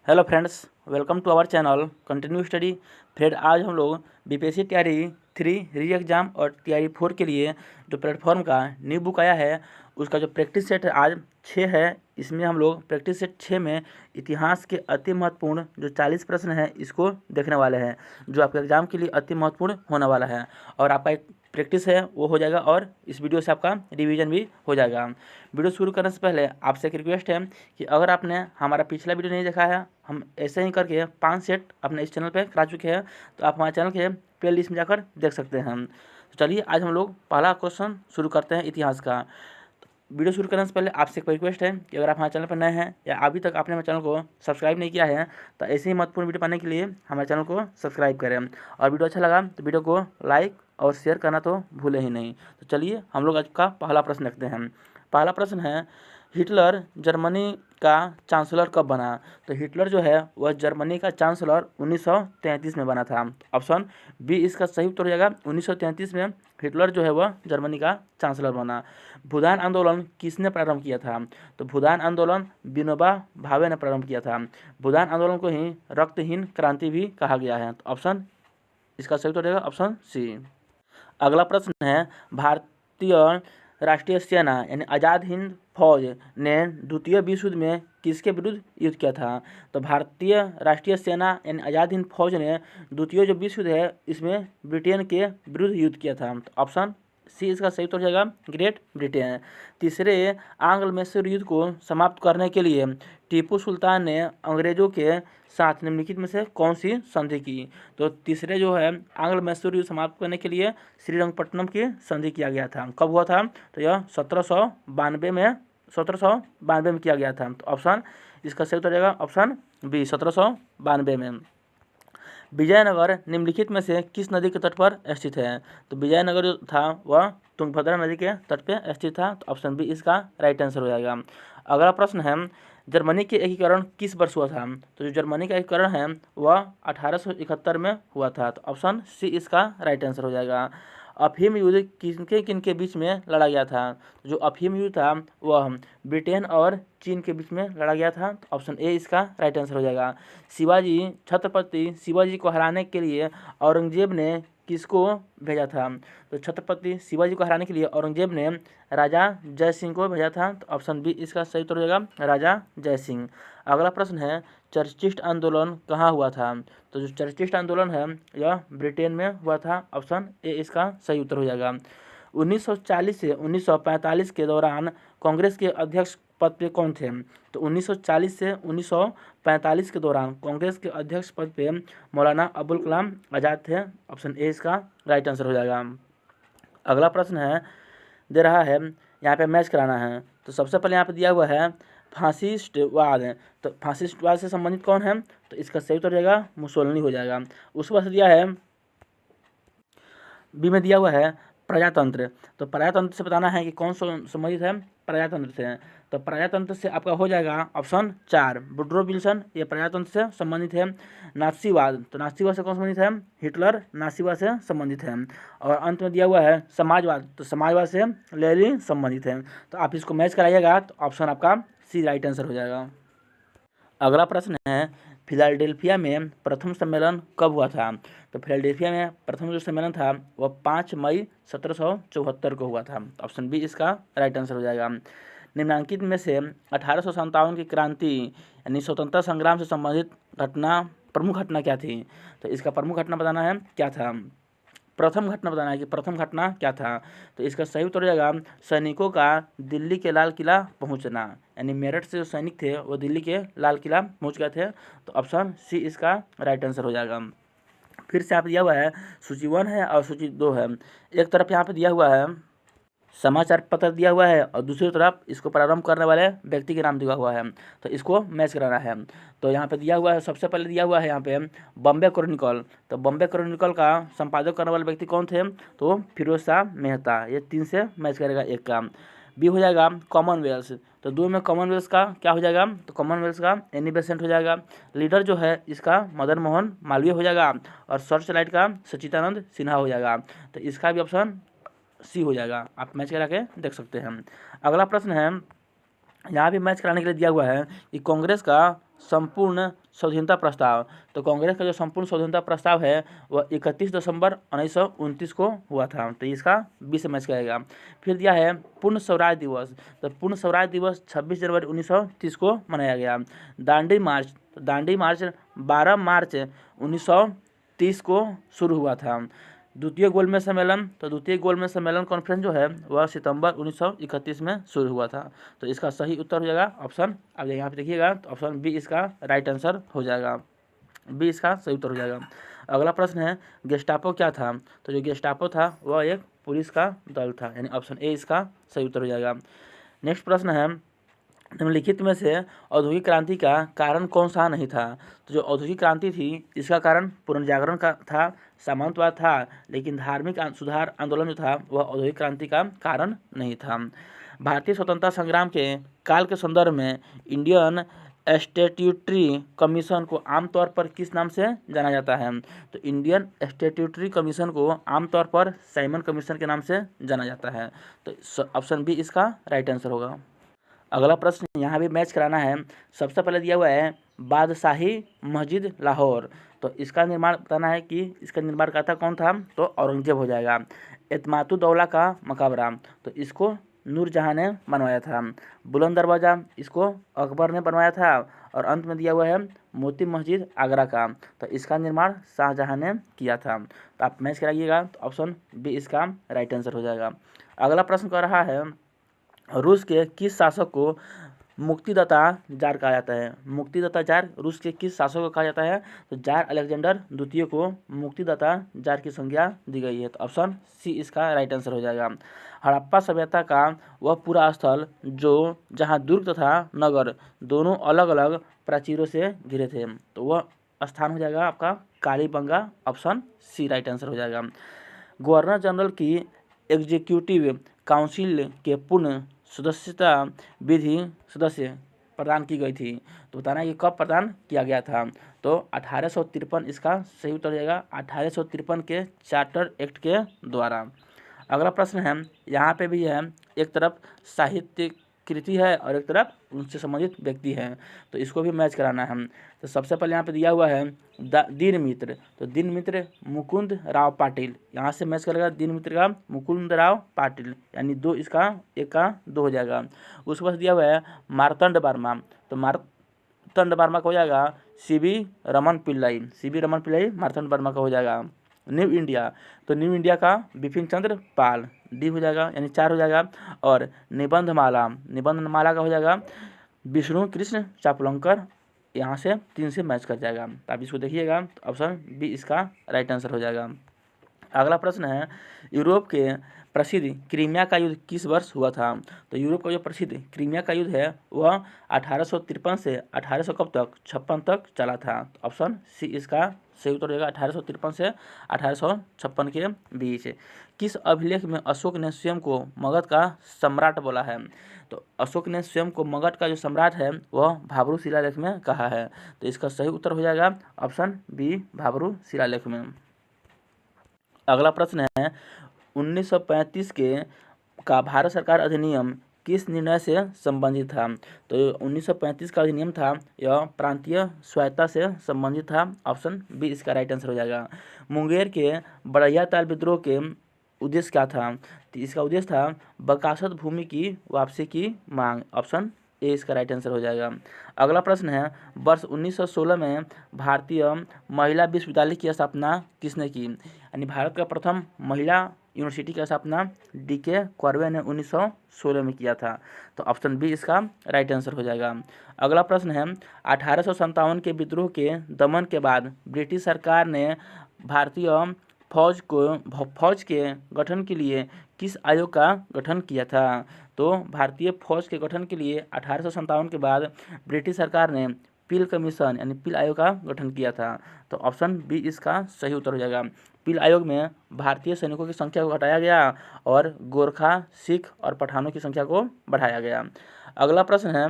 Hello friends, welcome to our channel continue study. Friend, आज हम लोग बीपीएससी तैयारी 3 री एग्ज़ाम और तैयारी 4 के लिए जो प्लेटफॉर्म का न्यू बुक आया है उसका जो प्रैक्टिस सेट है आज 6 है। इसमें हम लोग प्रैक्टिस सेट 6 में इतिहास के अति महत्वपूर्ण जो 40 प्रश्न हैं इसको देखने वाले हैं, जो आपके एग्ज़ाम के लिए अति महत्वपूर्ण होने वाला है। और आपका एक प्रैक्टिस है वो हो जाएगा और इस वीडियो से आपका रिवीजन भी हो जाएगा। वीडियो शुरू करने से पहले आपसे एक रिक्वेस्ट है कि अगर आपने हमारा पिछला वीडियो नहीं देखा है, हम ऐसे ही करके 5 सेट अपने इस चैनल पे करा चुके हैं, तो आप हमारे चैनल के प्ले लिस्ट में जाकर देख सकते हैं। तो चलिए आज हम लोग पहला क्वेश्चन शुरू करते हैं इतिहास का। वीडियो शुरू करने से पहले आपसे एक रिक्वेस्ट है कि अगर आप हमारे चैनल पर नए हैं या अभी तक आपने हमारे चैनल को सब्सक्राइब नहीं किया है तो ऐसे ही महत्वपूर्ण वीडियो पाने के लिए हमारे चैनल को सब्सक्राइब करें। और वीडियो अच्छा लगा तो वीडियो को लाइक और शेयर करना तो भूलें ही नहीं। तो चलिए हम लोग आज का पहला प्रश्न देखते हैं। पहला प्रश्न है, हिटलर जर्मनी का चांसलर कब बना? तो हिटलर जो है वह जर्मनी का चांसलर 1933 में बना था। ऑप्शन बी इसका सही उत्तर हो जाएगा। 1933 में हिटलर जो है वह जर्मनी का चांसलर बना। भूदान आंदोलन किसने प्रारंभ किया था? तो भूदान आंदोलन विनोबा भावे ने प्रारंभ किया था। भूदान आंदोलन को ही रक्तहीन क्रांति भी कहा गया है। तो ऑप्शन इसका सही उत्तर हो जाएगा ऑप्शन सी। अगला प्रश्न है, भारतीय राष्ट्रीय सेना यानी आज़ाद हिंद फौज ने द्वितीय विश्व युद्ध में किसके विरुद्ध युद्ध किया था? तो भारतीय राष्ट्रीय सेना यानी आज़ाद हिंद फौज ने द्वितीय जो विश्व युद्ध है इसमें ब्रिटेन के विरुद्ध युद्ध किया था। तो ऑप्शन सी इसका सही उत्तर हो जाएगा ग्रेट ब्रिटेन। तीसरे आंग्ल मैसूर युद्ध को समाप्त करने के लिए टीपू सुल्तान ने अंग्रेजों के साथ निम्नलिखित में से कौन सी संधि की? तो तीसरे जो है आंग्ल मैसूर युद्ध समाप्त करने के लिए श्रीरंगपट्टनम की संधि किया गया था। कब हुआ था? तो यह 1792 में किया गया था। तो ऑप्शन इसका सही उत्तर हो जाएगा ऑप्शन बी 1792 में। विजयनगर निम्नलिखित में से किस नदी के तट पर स्थित है? तो विजयनगर जो था वह तुंगभद्रा नदी के तट पर स्थित था। तो ऑप्शन बी इसका राइट आंसर हो जाएगा। अगला प्रश्न है, जर्मनी के एकीकरण किस वर्ष हुआ था? तो जो जर्मनी का एकीकरण है वह 1871 में हुआ था। तो ऑप्शन सी इसका राइट आंसर हो जाएगा। अफीम युद्ध किनके किनके बीच में लड़ा गया था? तो जो अफीम युद्ध था वह ब्रिटेन और चीन के बीच में लड़ा गया था। तो ऑप्शन ए इसका राइट आंसर हो जाएगा। छत्रपति शिवाजी को हराने के लिए औरंगजेब ने किसको भेजा था? तो छत्रपति शिवाजी को हराने के लिए औरंगजेब ने राजा जय सिंह को भेजा था। तो ऑप्शन बी इसका सही उत्तर हो जाएगा राजा जय सिंह। अगला प्रश्न है, चर्चिस्ट आंदोलन कहाँ हुआ था? तो जो चर्चिस्ट आंदोलन है यह ब्रिटेन में हुआ था। ऑप्शन ए इसका सही उत्तर हो जाएगा। 1940 से 1945 के दौरान कांग्रेस के अध्यक्ष पद पे कौन थे? तो 1940 से 1945 के दौरान कांग्रेस के अध्यक्ष पद पे मौलाना अबुल कलाम आज़ाद थे। ऑप्शन ए इसका राइट आंसर हो जाएगा। अगला प्रश्न है दे रहा है, यहाँ पे मैच कराना है। तो सबसे पहले यहाँ पे दिया हुआ है फासिस्टवाद है। तो फासिस्टवाद से संबंधित कौन है? तो इसका सही उत्तर हो जाएगा मुसोलिनी हो जाएगा। उसके बाद दिया है बी में दिया हुआ है प्रजातंत्र। तो प्रजातंत्र से बताना है कि कौन संबंधित है प्रजातंत्र से। तो प्रजातंत्र से आपका हो जाएगा ऑप्शन 4 वुड्रो विल्सन, ये प्रजातंत्र से संबंधित है। नाथसीवाद, तो नाथसीवाद से कौन संबंधित है? हिटलर नाथसीवाद से संबंधित है। और अंत में दिया हुआ है समाजवाद, तो समाजवाद से लेनिन संबंधित है। तो आप इसको मैच कराइएगा तो ऑप्शन आपका सी राइट आंसर हो जाएगा। अगला प्रश्न है, फिलाडेल्फिया में प्रथम सम्मेलन कब हुआ था? तो फिलाडेल्फिया में प्रथम जो सम्मेलन था वह 5 मई 1774 को हुआ था। ऑप्शन बी इसका राइट आंसर हो जाएगा। निम्नांकित में से 1857 की क्रांति यानी स्वतंत्रता संग्राम से संबंधित प्रमुख घटना क्या थी? तो इसका प्रमुख घटना बताना है क्या था। प्रथम घटना बताना है कि प्रथम घटना क्या था। तो इसका सही उत्तर हो जाएगा सैनिकों का दिल्ली के लाल किला पहुंचना, यानी मेरठ से जो सैनिक थे वो दिल्ली के लाल किला पहुंच गए थे। तो ऑप्शन सी इसका राइट आंसर हो जाएगा। फिर से यहाँ पे दिया हुआ है सूची 1 है और सूची 2 है। एक तरफ यहाँ पे दिया हुआ है समाचार पत्र दिया हुआ है और दूसरी तरफ इसको प्रारंभ करने वाले व्यक्ति के नाम दिया हुआ है। तो इसको मैच कराना है। तो यहाँ पे दिया हुआ है, सबसे पहले दिया हुआ है यहाँ पे बॉम्बे क्रॉनिकल। तो बॉम्बे क्रॉनिकल का संपादक करने वाले व्यक्ति कौन थे? तो फिरोज शाह मेहता। ये 3 से मैच करेगा एक का। बी हो जाएगा कॉमनवेल्थ। तो 2 में कॉमनवेल्थ का क्या हो जाएगा? तो कॉमनवेल्थ का एनी बेसेंट हो जाएगा। लीडर जो है इसका मदन मोहन मालवीय हो जाएगा और सर्च लाइट का सच्चिदानंद सिन्हा हो जाएगा। तो इसका भी ऑप्शन सी हो जाएगा। आप मैच करा के देख सकते हैं। अगला प्रश्न है, यहाँ भी मैच कराने के लिए दिया हुआ है कि कांग्रेस का संपूर्ण स्वाधीनता प्रस्ताव। तो कांग्रेस का जो संपूर्ण स्वाधीनता प्रस्ताव है वह 31 दिसंबर 1929 को हुआ था। तो इसका 20 मैच करेगा। फिर दिया है पूर्ण स्वराज दिवस। तो पूर्ण स्वराज दिवस 26 जनवरी 1930 को मनाया गया। दांडी मार्च, तो दांडी मार्च 12 मार्च 1930 को शुरू हुआ था। द्वितीय गोलमेज सम्मेलन, तो द्वितीय गोलमेज सम्मेलन कॉन्फ्रेंस जो है वह सितंबर 1931 में शुरू हुआ था। तो इसका सही उत्तर हो जाएगा ऑप्शन, अब यहाँ पे देखिएगा तो ऑप्शन बी इसका राइट आंसर हो जाएगा। बी इसका सही उत्तर हो जाएगा। अगला प्रश्न है गेस्टापो क्या था। तो जो गेस्टापो था वह एक पुलिस का दल था, यानी ऑप्शन ए इसका सही उत्तर हो जाएगा। नेक्स्ट प्रश्न है निम्नलिखित में से औद्योगिक क्रांति का कारण कौन सा नहीं था। तो जो औद्योगिक क्रांति थी इसका कारण पुनर्जागरण का था, सामंतवाद था, लेकिन धार्मिक सुधार आंदोलन जो था वह औद्योगिक क्रांति का कारण नहीं था। भारतीय स्वतंत्रता संग्राम के काल के संदर्भ में इंडियन स्टैट्यूटरी कमीशन को आमतौर पर किस नाम से जाना जाता है। तो इंडियन स्टैट्यूटरी कमीशन को आमतौर पर साइमन कमीशन के नाम से जाना जाता है। तो ऑप्शन बी इसका राइट आंसर होगा। अगला प्रश्न यहाँ भी मैच कराना है। सबसे पहले दिया हुआ है बादशाही मस्जिद लाहौर। तो इसका निर्माण बताना है कि इसका निर्माणकर्ता कौन था। तो औरंगजेब हो जाएगा। एतमातुद्दौला का मकबरा, तो इसको नूरजहाँ ने बनवाया था। बुलंद दरवाज़ा इसको अकबर ने बनवाया था। और अंत में दिया हुआ है मोती मस्जिद आगरा का, तो इसका निर्माण शाहजहाँ ने किया था। तो आप मैच कराइएगा तो ऑप्शन बी इसका राइट आंसर हो जाएगा। अगला प्रश्न कर रहा है रूस के किस शासक को मुक्तिदाता जार कहा जाता है। मुक्तिदाता जार रूस के किस शासक को कहा जाता है। तो जार अलेक्जेंडर द्वितीय को मुक्तिदाता जार की संज्ञा दी गई है। तो ऑप्शन सी इसका राइट आंसर हो जाएगा। हड़प्पा सभ्यता का वह पूरा स्थल जो जहां दुर्ग तथा नगर दोनों अलग अलग प्राचीरों से घिरे थे, तो वह स्थान हो जाएगा आपका Kalibanga. Option C right answer हो जाएगा। गवर्नर जनरल की एग्जीक्यूटिव काउंसिल के पूर्ण सदस्यता विधि सदस्य प्रदान की गई थी। तो बताना है कि कब प्रदान किया गया था। तो 1853 इसका सही उत्तर हो जाएगा। 1853 के चार्टर एक्ट के द्वारा। अगला प्रश्न है यहाँ पे भी है, एक तरफ साहित्य कृति है और एक तरफ उनसे संबंधित व्यक्ति है, तो इसको भी मैच कराना है। तो सबसे पहले यहाँ पे दिया हुआ है दीन मित्र। तो दीन मित्र मुकुंद राव पाटिल, यहाँ से मैच करेगा दीन मित्र का मुकुंद राव पाटिल, यानी दो इसका एक का दो हो जाएगा। उसके बाद दिया हुआ है मार्तंड वर्मा। तो मार्तंड वर्मा का हो जाएगा सीवी रमन पिल्लाई। सीवी रमन पिल्लाई मार्तंड वर्मा का हो जाएगा। न्यू इंडिया, तो न्यू इंडिया का बिपिन चंद्र पाल, डी हो जाएगा यानी 4 हो जाएगा। और निबंधमाला, निबंधमाला का हो जाएगा विष्णु कृष्ण चापलंकर, यहाँ से 3 से मैच कर जाएगा। तो आप इसको देखिएगा तो ऑप्शन बी इसका राइट आंसर हो जाएगा। अगला प्रश्न है यूरोप के प्रसिद्ध क्रीमिया का युद्ध किस वर्ष हुआ था। तो यूरोप का जो प्रसिद्ध क्रीमिया का युद्ध है वह 1853 से 1800 कब तक 56 तक चला था। तो ऑप्शन सी इसका सही उत्तर हो जाएगा। 1853 से 1856 के बीच। किस अभिलेख में अशोक ने स्वयं को मगध का सम्राट बोला है। तो अशोक ने स्वयं को मगध का जो सम्राट है वह भाब्रू शिलालेख में कहा है। तो इसका सही उत्तर हो जाएगा ऑप्शन बी भाब्रू शिलालेख में। अगला प्रश्न है 1935 का भारत सरकार अधिनियम किस निर्णय से संबंधित था। तो 1935 का अधिनियम था यह प्रांतीय स्वायत्तता से संबंधित था। ऑप्शन बी इसका राइट आंसर हो जाएगा। मुंगेर के बड़ैया ताल विद्रोह के उद्देश्य क्या था। तो इसका उद्देश्य था बकासत भूमि की वापसी की मांग। ऑप्शन ए इसका राइट आंसर हो जाएगा। अगला प्रश्न है वर्ष 1916 में भारतीय महिला विश्वविद्यालय की स्थापना किसने की। यानी भारत का प्रथम महिला यूनिवर्सिटी की स्थापना डीके क्वार्वे ने 1916 में किया था। तो ऑप्शन बी इसका राइट आंसर हो जाएगा। अगला प्रश्न है 1857 के विद्रोह के दमन के बाद ब्रिटिश सरकार ने भारतीय फौज के गठन के लिए किस आयोग का गठन किया था। तो भारतीय फौज के गठन के लिए 1857 के बाद ब्रिटिश सरकार ने पील कमीशन यानी पील आयोग का गठन किया था। तो ऑप्शन बी इसका सही उत्तर हो जाएगा। पील आयोग में भारतीय सैनिकों की संख्या को घटाया गया और गोरखा, सिख और पठानों की संख्या को बढ़ाया गया। अगला प्रश्न है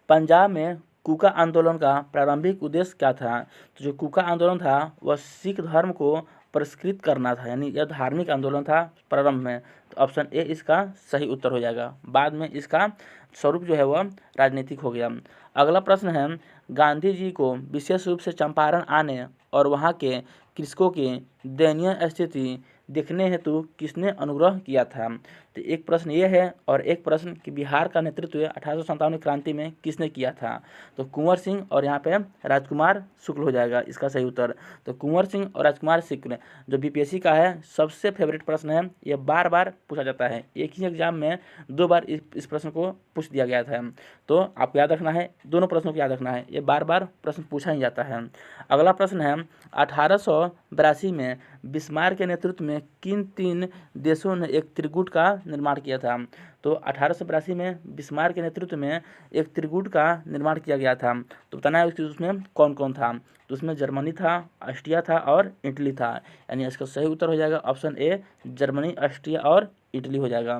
पंजाब में कूका आंदोलन का प्रारंभिक उद्देश्य क्या था। तो जो कूका आंदोलन था वह सिख धर्म को परिष्कृत करना था, यानी यह धार्मिक आंदोलन था प्रारंभ में। तो ऑप्शन ए इसका सही उत्तर हो जाएगा। बाद में इसका स्वरूप जो है वह राजनीतिक हो गया। अगला प्रश्न है, गांधी जी को विशेष रूप से चंपारण आने और वहाँ के कृषकों की दयनीय स्थिति देखने हेतु किसने अनुग्रह किया था। तो एक प्रश्न ये है और एक प्रश्न कि बिहार का नेतृत्व 1857 क्रांति में किसने किया था। तो कुंवर सिंह और यहाँ पे राजकुमार शुक्ल हो जाएगा इसका सही उत्तर। तो कुंवर सिंह और राजकुमार शुक्ल जो बीपीएससी का है सबसे फेवरेट प्रश्न है, ये बार बार पूछा जाता है। एक ही एग्जाम में 2 बार इस प्रश्न को पूछ दिया गया था। तो आपको याद रखना है, दोनों प्रश्नों को याद रखना है, ये बार बार प्रश्न पूछा ही जाता है। अगला प्रश्न है, 1882 में बिस्मार्क के नेतृत्व में किन 3 देशों ने एक त्रिगुट का निर्माण किया था। तो 1882 में बिस्मार्क के नेतृत्व में एक त्रिगुट का निर्माण किया गया था। तो बताना है उसमें कौन कौन था। तो उसमें जर्मनी था, ऑस्ट्रिया था और इटली था। यानी इसका सही उत्तर हो जाएगा ऑप्शन ए, जर्मनी, ऑस्ट्रिया और इटली हो जाएगा।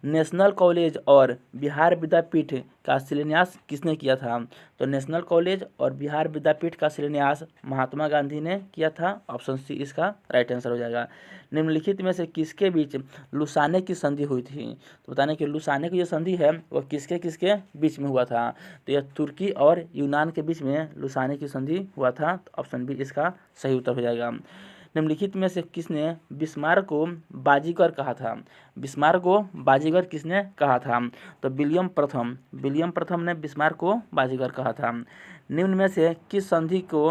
नेशनल कॉलेज और बिहार विद्यापीठ का शिलान्यास किसने किया था। तो नेशनल कॉलेज और बिहार विद्यापीठ का शिलान्यास महात्मा गांधी ने किया था। ऑप्शन सी इसका राइट आंसर हो जाएगा। निम्नलिखित में से किसके बीच लुसाने की संधि हुई थी। तो बताने कि लुसाने की जो संधि है वह किसके किसके बीच में हुआ था। तो यह तुर्की और यूनान के बीच में लुसाने की संधि हुआ था। तो ऑप्शन बी इसका सही उत्तर हो जाएगा। निम्नलिखित में से किसने बिस्मार्क को बाजीगर कहा था। बिस्मार्क को बाजीगर किसने कहा था। तो विलियम प्रथम ने बिस्मार्क को बाजीगर कहा था। निम्न में से किस संधि को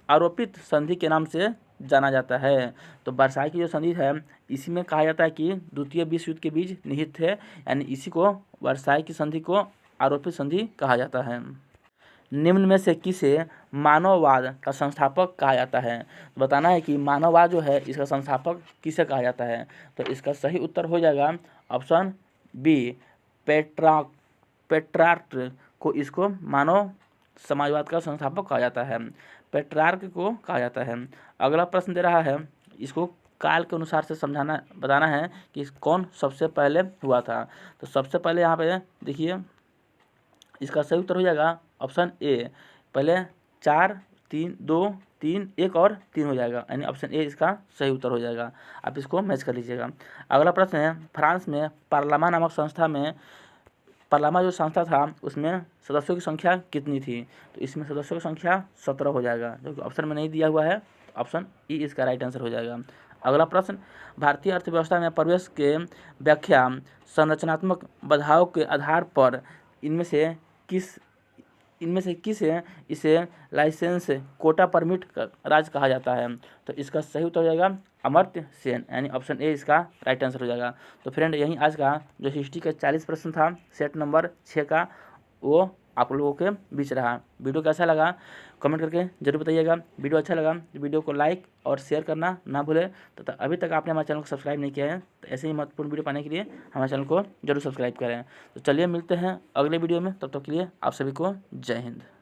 आरोपित संधि के नाम से जाना जाता है। तो वर्साई की जो संधि है इसी में कहा जाता है कि द्वितीय विश्व युद्ध के बीच निहित थे, यानी इसी को वर्साई की संधि को आरोपित संधि कहा जाता है। निम्न में से किसे मानववाद का संस्थापक कहा जाता है। तो बताना है कि मानववाद जो है इसका संस्थापक किसे कहा जाता है। तो इसका सही उत्तर हो जाएगा ऑप्शन बी, पेट्रार्क को इसको मानव समाजवाद का संस्थापक कहा जाता है, पेट्रार्क को कहा जाता है। अगला प्रश्न दे रहा है, इसको काल के अनुसार से समझाना बताना है कि कौन सबसे पहले हुआ था। तो सबसे पहले यहाँ पे देखिए इसका सही उत्तर हो जाएगा ऑप्शन ए, पहले 4, 3, 2, 3, 1 और 3 हो जाएगा, यानी ऑप्शन ए इसका सही उत्तर हो जाएगा। आप इसको मैच कर लीजिएगा। अगला प्रश्न है, फ्रांस में पार्लामा नामक संस्था में पार्लामा जो संस्था था उसमें सदस्यों की संख्या कितनी थी। तो इसमें सदस्यों की संख्या 17 हो जाएगा, जो कि ऑप्शन में नहीं दिया हुआ है। ऑप्शन ई इसका राइट आंसर हो जाएगा। अगला प्रश्न, भारतीय अर्थव्यवस्था में प्रवेश के व्याख्या संरचनात्मक बाधाओं के आधार पर इनमें से किस इसे लाइसेंस कोटा परमिट का राज्य कहा जाता है। तो इसका सही उत्तर हो जाएगा अमर्त्य सेन, यानी ऑप्शन ए इसका राइट आंसर हो जाएगा। तो फ्रेंड यही आज का जो हिस्ट्री का 40 प्रश्न था सेट नंबर 6 का वो आप लोगों के बीच रहा। वीडियो कैसा लगा कमेंट करके जरूर बताइएगा। वीडियो अच्छा लगा तो वीडियो को लाइक और शेयर करना ना भूलें। तो अभी तक आपने हमारे चैनल को सब्सक्राइब नहीं किया है तो ऐसे ही महत्वपूर्ण वीडियो पाने के लिए हमारे चैनल को जरूर सब्सक्राइब करें। तो चलिए मिलते हैं अगले वीडियो में, तब तक के लिए आप सभी को जय हिंद।